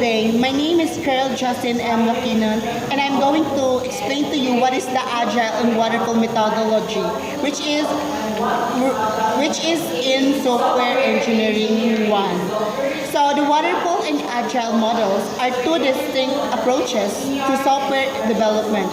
day. My name is Carol Justin M. Lakinan, and I'm going to explain to you what is the Agile and Waterfall methodology, which is in Software Engineering 1. So the Waterfall and Agile models are two distinct approaches to software development,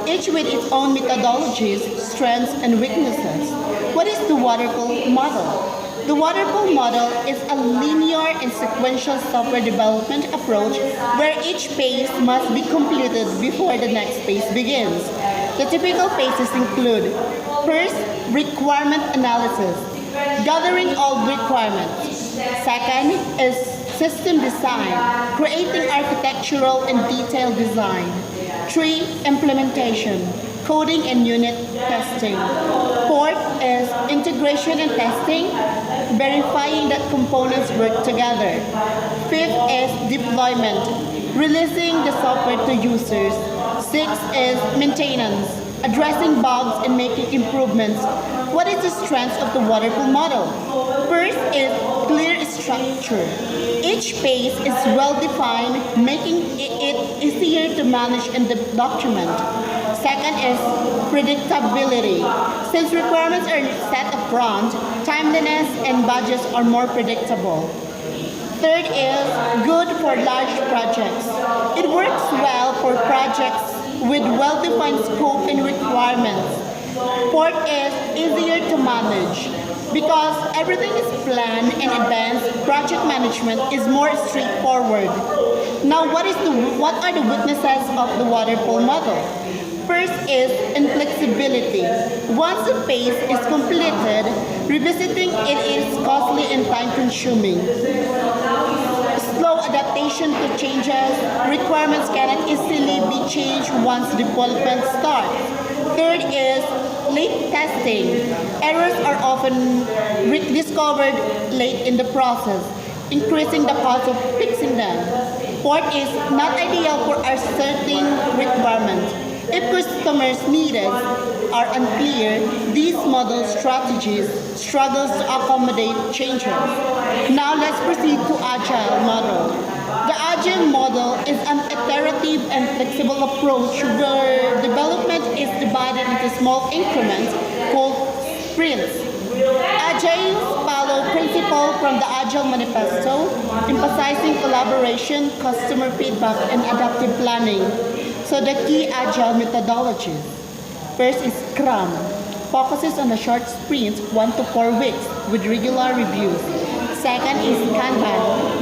each with its own methodologies, strengths, and weaknesses. What is the Waterfall model? The Waterfall model is a linear and sequential software development approach where each phase must be completed before the next phase begins. The typical phases include: first, requirement analysis, gathering all requirements. Second is system design, creating architectural and detailed design. 3. Implementation, coding and unit testing. 4th is integration and testing, verifying that components work together. 5th is deployment, releasing the software to users. 6th is maintenance, addressing bugs and making improvements. What is the strength of the Waterfall model? First is clear structure. Each phase is well defined, making it easier to manage and document. Second is predictability. Since requirements are set up front, timeliness and budgets are more predictable. Third is good for large projects. It works well for projects with well-defined scope and requirements. Fourth is easier to manage. Because everything is planned in advance, project management is more straightforward. Now, what are the weaknesses of the Waterfall model? First is inflexibility. Once a phase is completed, revisiting it is costly and time-consuming. Slow adaptation to changes. Requirements cannot easily be changed once development starts. Third is late testing. Errors are often discovered late in the process, increasing the cost of fixing them. Fourth is not ideal for our certain requirements. If customers' needs are unclear, these model strategies struggles to accommodate changes. Now let's proceed to Agile model. The Agile model is an iterative and flexible approach where development is divided into small increments called sprints. Agile follow principles from the Agile Manifesto, emphasizing collaboration, customer feedback, and adaptive planning. So the key Agile methodologies. First is Scrum, focuses on the short sprints 1 to 4 weeks with regular reviews. Second is Kanban,